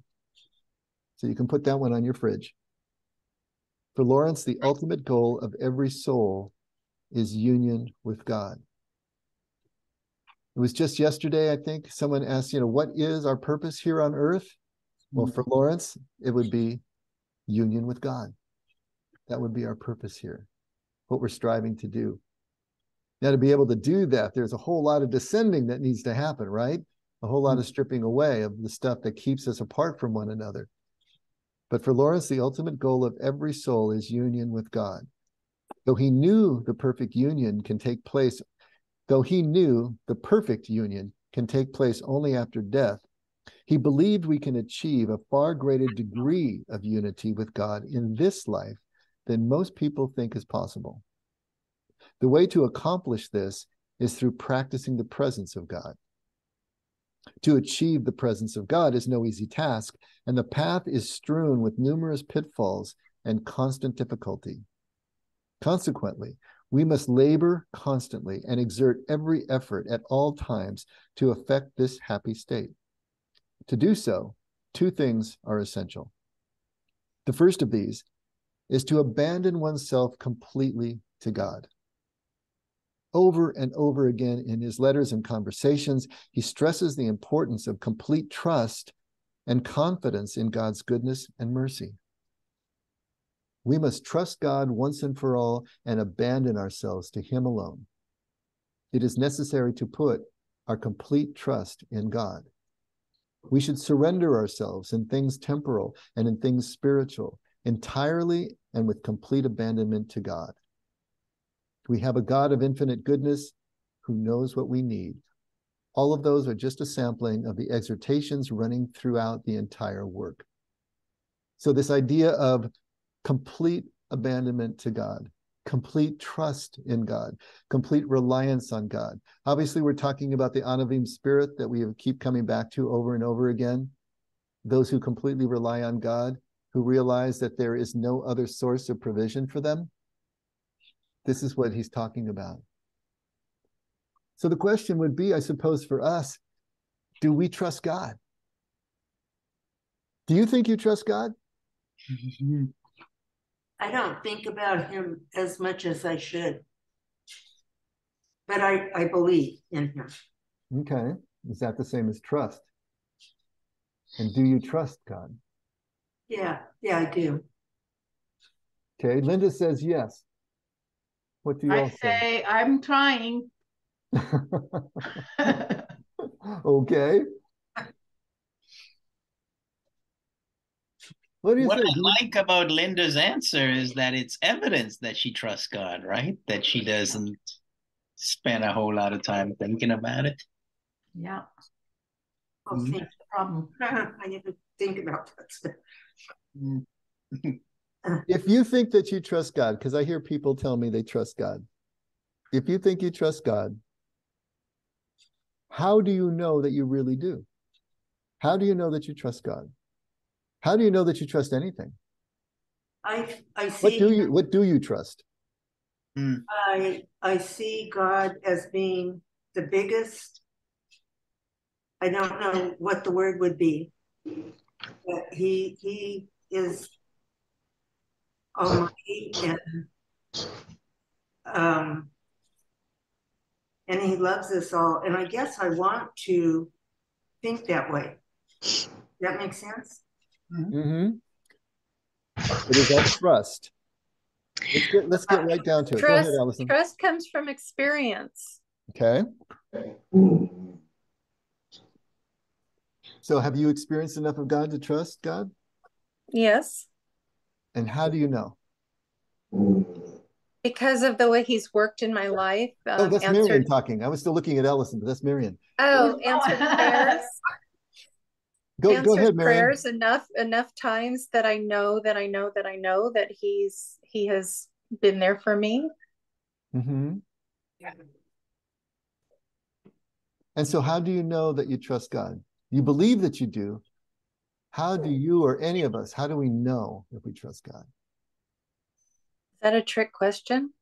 So you can put that one on your fridge. For Lawrence, the ultimate goal of every soul is union with God. It was just yesterday, I think, someone asked, what is our purpose here on earth? Well, for Lawrence, it would be union with God. That would be our purpose here, what we're striving to do. Now, to be able to do that, there's a whole lot of descending that needs to happen, right? A whole lot of stripping away of the stuff that keeps us apart from one another. But for Lawrence, the ultimate goal of every soul is union with God. Though he knew the perfect union can take place only after death, he believed we can achieve a far greater degree of unity with God in this life than most people think is possible. The way to accomplish this is through practicing the presence of God. To achieve the presence of God is no easy task, and the path is strewn with numerous pitfalls and constant difficulty. Consequently, we must labor constantly and exert every effort at all times to effect this happy state. To do so, two things are essential. The first of these is to abandon oneself completely to God. Over and over again in his letters and conversations, he stresses the importance of complete trust and confidence in God's goodness and mercy. We must trust God once and for all and abandon ourselves to him alone. It is necessary to put our complete trust in God. We should surrender ourselves in things temporal and in things spiritual, entirely and with complete abandonment to God. We have a God of infinite goodness who knows what we need. All of those are just a sampling of the exhortations running throughout the entire work. So this idea of complete abandonment to God, complete trust in God, complete reliance on God. Obviously, we're talking about the Anavim spirit that we keep coming back to over and over again. Those who completely rely on God, who realize that there is no other source of provision for them. This is what he's talking about. So the question would be, I suppose, for us, do we trust God? Do you think you trust God? I don't think about him as much as I should, but I believe in him. Okay. Is that the same as trust? And do you trust God? Yeah, I do. Okay. Linda says yes. What do you all say? I say I'm trying. Okay. What do you What think? I like about Linda's answer is that it's evidence that she trusts God, right? That she doesn't spend a whole lot of time thinking about it. Yeah. Oh, Mhm. that's the problem. I need to think about that stuff. If you think that you trust God, because I hear people tell me they trust God. If you think you trust God, how do you know that you really do? How do you know that you trust God? How do you know that you trust anything? I see. What do you trust? I see God as being the biggest. I don't know what the word would be, but he is almighty and he loves us all. And I guess I want to think that way. Does that make sense? Mm-hmm. It is that trust. Let's get right down to it. Go ahead, Allison. Trust comes from experience. Okay. So have you experienced enough of God to trust God? Yes. And how do you know? Because of the way he's worked in my life. Oh, that's Marian talking. I was still looking at Allison, but that's Marian. Oh, answered prayers. Go answers ahead, Marianne. prayers enough times that I know that he has been there for me. Mm-hmm. And so how do you know that you trust God? You believe that you do. How do you or any of us, how do we know if we trust God? Is that a trick question?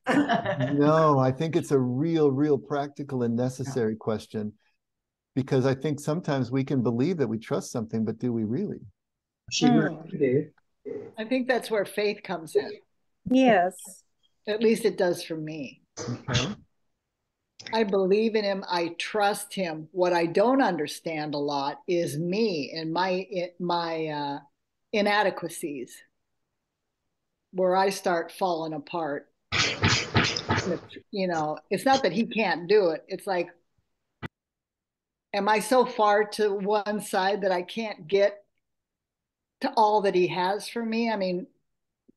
No, I think it's a real practical and necessary question, because I think sometimes we can believe that we trust something, but do we really? She did. I think that's where faith comes in. Yes. At least it does for me. Okay. I believe in him. I trust him. What I don't understand a lot is me and my inadequacies, where I start falling apart. You know, it's not that he can't do it. It's like, am I so far to one side that I can't get to all that he has for me? I mean,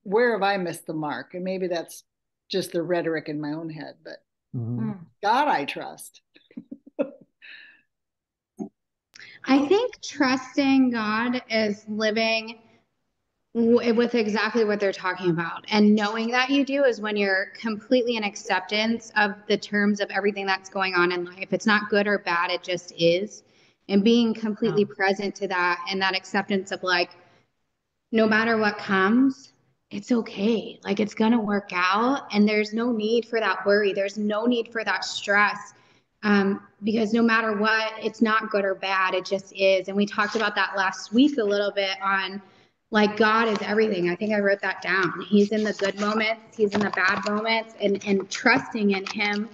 where have I missed the mark? And maybe that's just the rhetoric in my own head, but God, I trust. I think trusting God is living with exactly what they're talking about. And knowing that you do is when you're completely in acceptance of the terms of everything that's going on in life. It's not good or bad, it just is. And being completely present to that and that acceptance of like, no matter what comes, it's okay. Like it's going to work out. And there's no need for that worry. There's no need for that stress. Because no matter what, it's not good or bad. It just is. And we talked about that last week a little bit on like God is everything. I think I wrote that down. He's in the good moments. He's in the bad moments, and trusting in him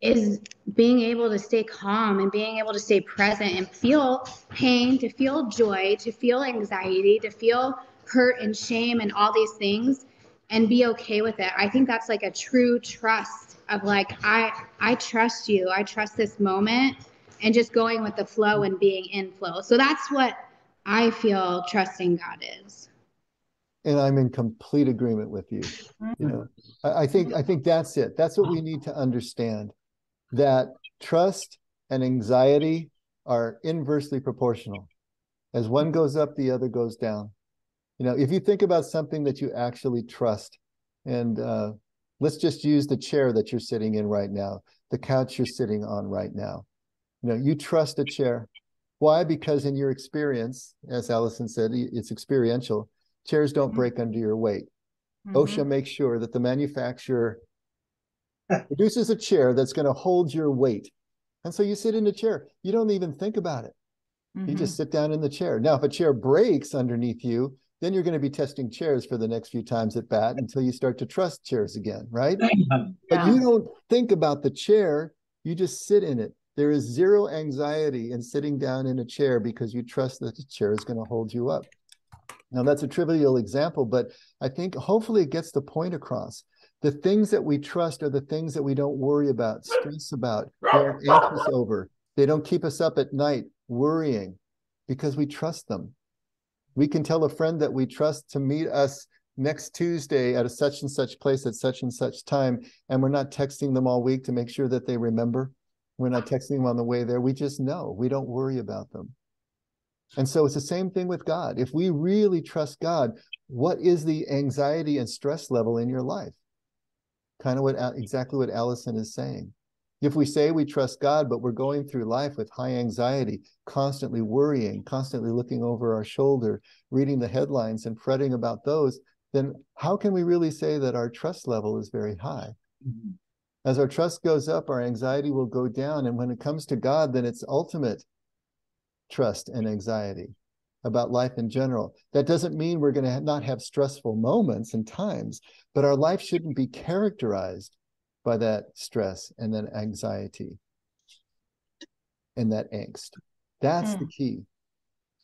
is being able to stay calm and being able to stay present and feel pain, to feel joy, to feel anxiety, to feel hurt and shame and all these things, and be okay with it. I think that's like a true trust of like, I trust you. I trust this moment, and just going with the flow and being in flow. So that's what I feel trusting God is. And I'm in complete agreement with you. You know, I think that's it. That's what we need to understand, that trust and anxiety are inversely proportional. As one goes up, the other goes down. You know, if you think about something that you actually trust, and let's just use the chair that you're sitting in right now, the couch you're sitting on right now. You know, you trust a chair. Why? Because in your experience, as Allison said, it's experiential. Chairs don't break under your weight. OSHA makes sure that the manufacturer produces a chair that's going to hold your weight. And so you sit in the chair. You don't even think about it. You just sit down in the chair. Now, if a chair breaks underneath you, then you're going to be testing chairs for the next few times at bat until you start to trust chairs again, right? But you don't think about the chair. You just sit in it. There is zero anxiety in sitting down in a chair because you trust that the chair is going to hold you up. Now, that's a trivial example, but I think hopefully it gets the point across. The things that we trust are the things that we don't worry about, stress about, we're anxious over. They don't keep us up at night worrying because we trust them. We can tell a friend that we trust to meet us next Tuesday at a such and such place at such and such time, and we're not texting them all week to make sure that they remember. We're not texting them on the way there. We just know. We don't worry about them. And so it's the same thing with God. If we really trust God, what is the anxiety and stress level in your life? Kind of exactly what Allison is saying. If we say we trust God, but we're going through life with high anxiety, constantly worrying, constantly looking over our shoulder, reading the headlines and fretting about those, then how can we really say that our trust level is very high? As our trust goes up, our anxiety will go down. And when it comes to God, then it's ultimate trust and anxiety about life in general. That doesn't mean we're going to not have stressful moments and times, but our life shouldn't be characterized by that stress and that anxiety and that angst. That's the key.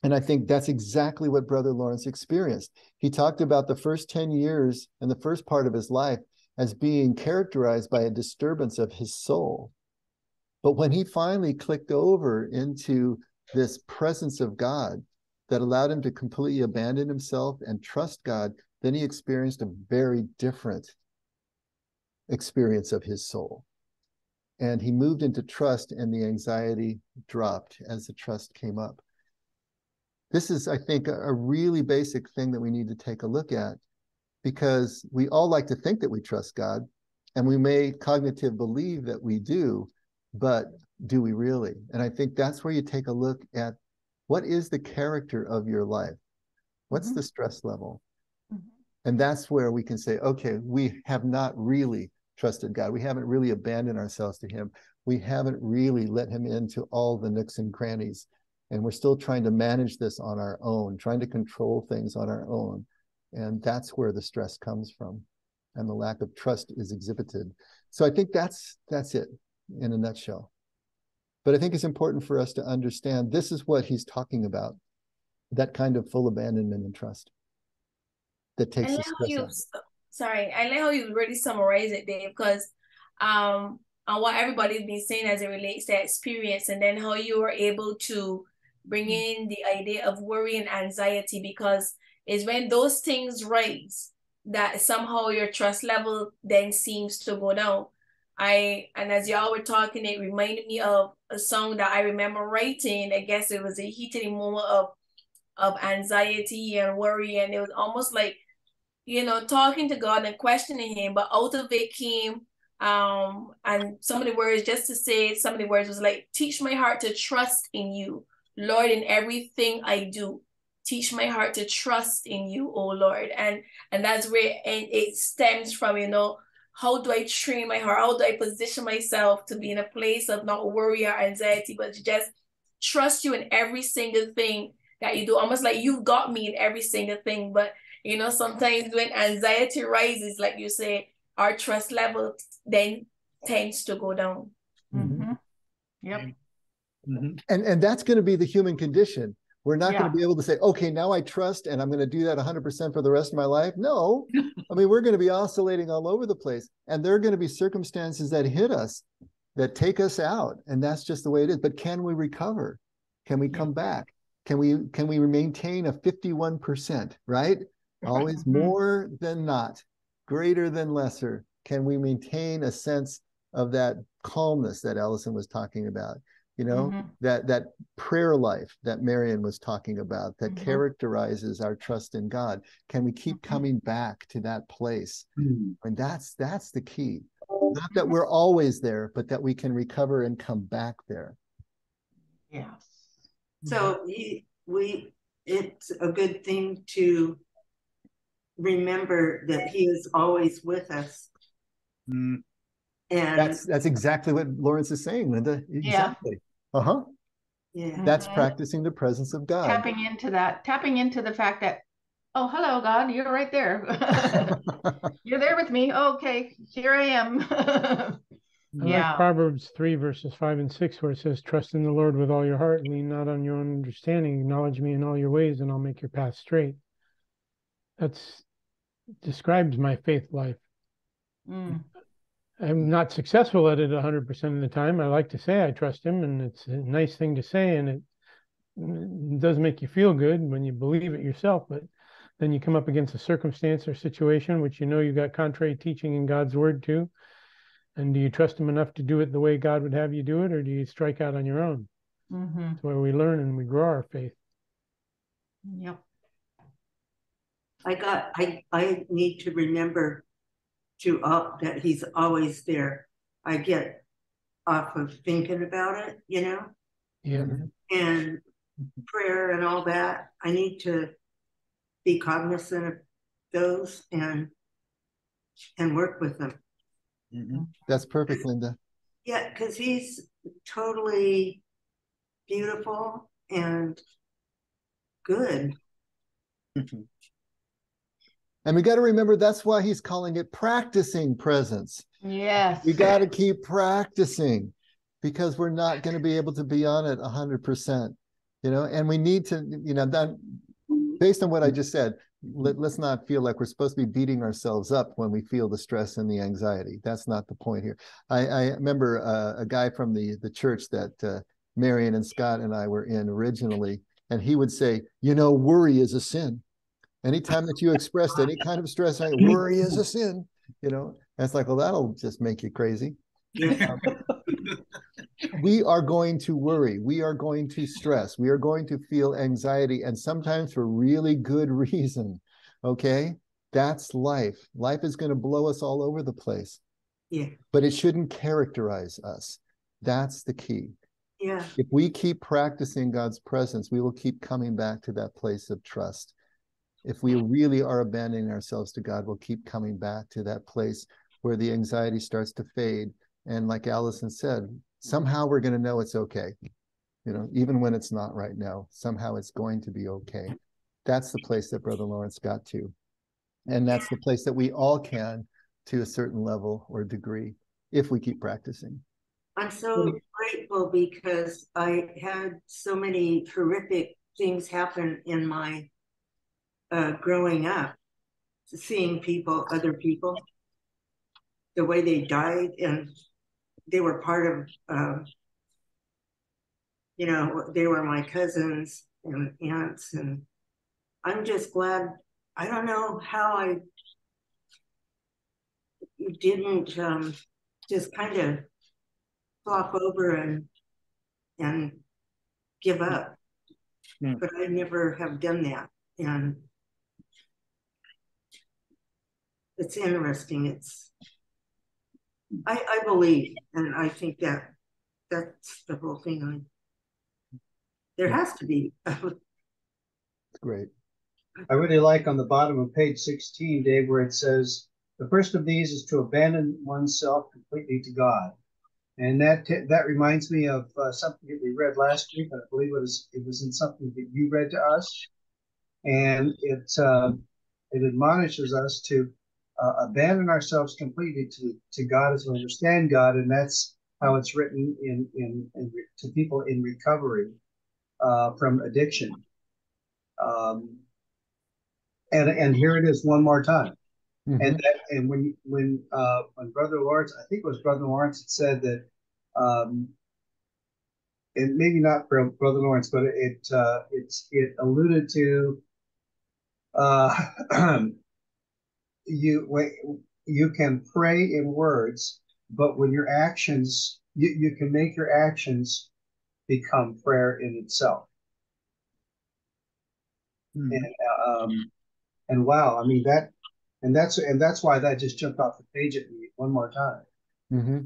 And I think that's exactly what Brother Lawrence experienced. He talked about the first 10 years and the first part of his life as being characterized by a disturbance of his soul. But when he finally clicked over into this presence of God that allowed him to completely abandon himself and trust God, then he experienced a very different experience of his soul. And he moved into trust, and the anxiety dropped as the trust came up. This is, I think, a really basic thing that we need to take a look at, because we all like to think that we trust God, and we may cognitive believe that we do, but do we really? And I think that's where you take a look at what is the character of your life? What's the stress level? And that's where we can say, okay, we have not really trusted God. We haven't really abandoned ourselves to him. We haven't really let him into all the nooks and crannies. And we're still trying to manage this on our own, trying to control things on our own. And that's where the stress comes from. And the lack of trust is exhibited. So I think that's it in a nutshell. But I think it's important for us to understand this is what he's talking about, that kind of full abandonment and trust that takes the stress out. Sorry, I like how you really summarize it, Dave, because on what everybody's been saying as it relates to experience, and then how you were able to bring in the idea of worry and anxiety, because it's when those things rise that somehow your trust level then seems to go down. And as y'all were talking, it reminded me of a song that I remember writing. I guess it was a heated moment of anxiety and worry, and it was almost like, you know, talking to God and questioning him, but out of it came and some of the words, just to say some of the words was like, teach my heart to trust in you, Lord, in everything I do. Teach my heart to trust in you, oh Lord. And that's where it stems from, you know, how do I train my heart? How do I position myself to be in a place of not worry or anxiety, but to just trust you in every single thing that you do? Almost like you've got me in every single thing. But, you know, sometimes when anxiety rises, like you say, our trust level then tends to go down. Yep. And that's going to be the human condition. We're not going to be able to say, okay, now I trust and I'm going to do that 100% for the rest of my life. No, I mean, we're going to be oscillating all over the place. And there are going to be circumstances that hit us, that take us out. And that's just the way it is. But can we recover? Can we come back? Can we maintain a 51%, right? Always more than not, greater than lesser. Can we maintain a sense of that calmness that Allison was talking about? You know, that prayer life that Marion was talking about that characterizes our trust in God. Can we keep coming back to that place? And that's the key. Not that we're always there, but that we can recover and come back there. Yes. So it's a good thing to remember that he is always with us. And that's exactly what Lawrence is saying, Linda. Exactly. Yeah. That's practicing the presence of God. Tapping into the fact that, oh, hello, God, you're right there. You're there with me. Okay, here I am. I like Proverbs 3, verses 5 and 6, where it says, trust in the Lord with all your heart, lean not on your own understanding, acknowledge me in all your ways, and I'll make your path straight. That's describes my faith life. I'm not successful at it 100% of the time. I like to say I trust him, and it's a nice thing to say, and it does make you feel good when you believe it yourself. But then you come up against a circumstance or situation which you know you got contrary teaching in God's word to, and do you trust him enough to do it the way God would have you do it, or do you strike out on your own? That's where we learn and we grow our faith. Yep. I need to remember that he's always there. I get off of thinking about it, you know? Yeah. And prayer and all that. I need to be cognizant of those and work with them. That's perfect, Linda. Yeah, because he's totally beautiful and good. And we got to remember that's why he's calling it practicing presence. Yes. We got to keep practicing, because we're not going to be able to be on it 100%, you know, and we need to, you know, that based on what I just said, let's not feel like we're supposed to be beating ourselves up when we feel the stress and the anxiety. That's not the point here. I remember a guy from the church that Marion and Scott and I were in originally, and he would say, you know, worry is a sin. Anytime that you expressed any kind of stress, worry is a sin, you know. And it's like, well, that'll just make you crazy. We are going to worry. We are going to stress. We are going to feel anxiety, and sometimes for really good reason. Okay? That's life. Life is going to blow us all over the place. Yeah. But it shouldn't characterize us. That's the key. Yeah. If we keep practicing God's presence, we will keep coming back to that place of trust. If we really are abandoning ourselves to God, we'll keep coming back to that place where the anxiety starts to fade. And like Allison said, somehow we're going to know it's okay. You know, even when it's not right now, somehow it's going to be okay. That's the place that Brother Lawrence got to. And that's the place that we all can to a certain level or degree if we keep practicing. I'm so grateful because I had so many horrific things happen in my growing up, seeing people, other people, the way they died, and they were part of, you know, they were my cousins and aunts, and I'm just glad. I don't know how I didn't just kind of flop over and give up. But I never have done that. And it's interesting. It's I believe, and I think that that's the whole thing. There has to be. Great. I really like on the bottom of page 16, Dave, where it says, the first of these is to abandon oneself completely to God. And that reminds me of something that we read last week. I believe it was in something that you read to us. And it admonishes us to abandon ourselves completely to God as we understand God. And that's how it's written to people in recovery from addiction. And here it is one more time. Mm-hmm. And when Brother Lawrence, I think it was Brother Lawrence, that said that, and maybe not Brother Lawrence, but it alluded to you can pray in words, but when your actions, you can make your actions become prayer in itself. Mm-hmm. And wow, I mean that's why that just jumped off the page at me one more time. Mm-hmm.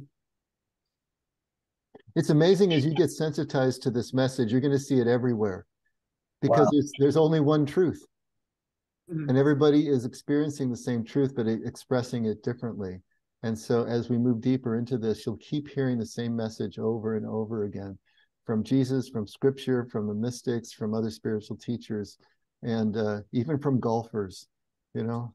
It's amazing as you get sensitized to this message, you're going to see it everywhere, because there's only one truth, and everybody is experiencing the same truth, but expressing it differently. And so as we move deeper into this, you'll keep hearing the same message over and over again from Jesus, from Scripture, from the mystics, from other spiritual teachers, and even from golfers, you know.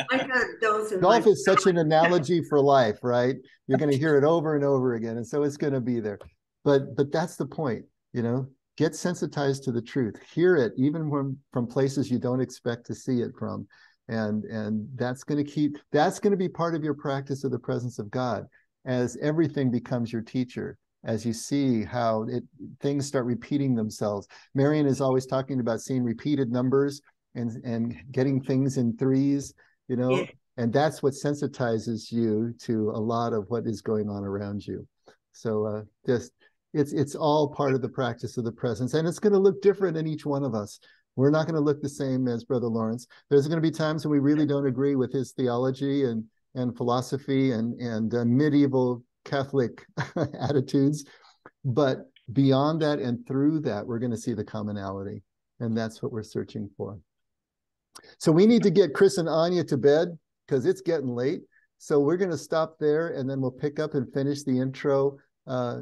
I got those in Golf is such an analogy for life, right? You're going to hear it over and over again, and so it's going to be there. But that's the point, you know. Get sensitized to the truth. Hear it even from places you don't expect to see it from, and that's going to be part of your practice of the presence of God, as everything becomes your teacher. As you see how things start repeating themselves. Marion is always talking about seeing repeated numbers and getting things in threes, you know, and that's what sensitizes you to a lot of what is going on around you. So it's all part of the practice of the presence, and it's going to look different in each one of us. We're not going to look the same as Brother Lawrence. There's going to be times when we really don't agree with his theology and philosophy and medieval Catholic attitudes, but beyond that and through that, we're going to see the commonality, and that's what we're searching for. So we need to get Chris and Anya to bed because it's getting late. So we're going to stop there, and then we'll pick up and finish the intro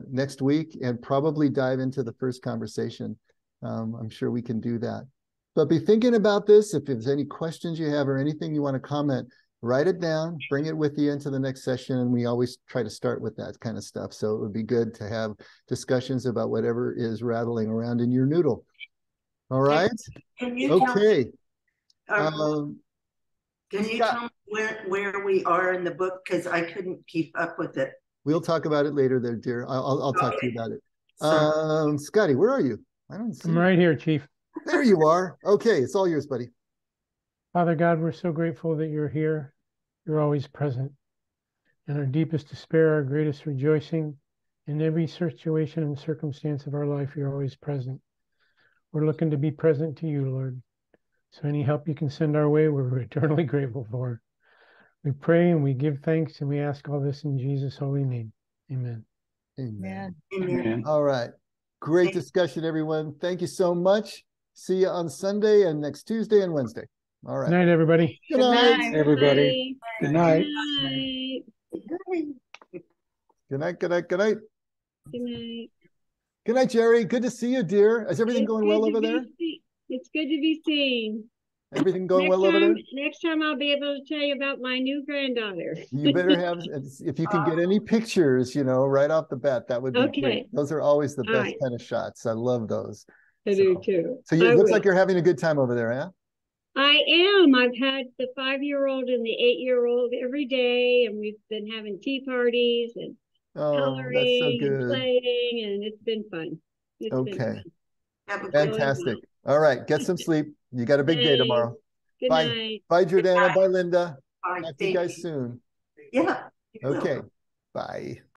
next week and probably dive into the first conversation. I'm sure we can do that. But be thinking about this. If there's any questions you have or anything you want to comment, write it down, bring it with you into the next session. And we always try to start with that kind of stuff. So it would be good to have discussions about whatever is rattling around in your noodle. All right. Can you okay. Can you tell me where we are in the book? Because I couldn't keep up with it. We'll talk about it later there, dear. I'll talk to you about it. Scotty, where are you? I don't see you. I'm right here, Chief. There you are. Okay, it's all yours, buddy. Father God, we're so grateful that you're here. You're always present. In our deepest despair, our greatest rejoicing, In every situation and circumstance of our life, you're always present. We're looking to be present to you, Lord. So any help you can send our way, we're eternally grateful for. We pray and we give thanks and we ask all this in Jesus' holy name. Amen. Amen. Amen. All right. Great discussion, everyone. Thank you so much. See you on Sunday and next Tuesday and Wednesday. All right. Good night, everybody. Good night. Everybody. Good night. Good night. Good night. Good night. Good night. Good night, Jerry. Good to see you, dear. Is everything going well over there? It's good to be seen. Everything going well over there? Next time I'll be able to tell you about my new granddaughter. You better have, if you can get any pictures, right off the bat, that would be Okay. great. Those are always the All best right. kind of shots. I love those. I do too. So it looks like you're having a good time over there, huh? I am. I've had the 5-year-old and the 8-year-old every day, and we've been having tea parties and coloring that's so good. and playing, and it's been fun. It's been Okay. fun. Fantastic. All right. Get some sleep. You got a big day tomorrow. Good Bye. night. Bye, Jordana. Bye, Linda. Bye. Talk to you guys soon. Yeah. Okay. Bye.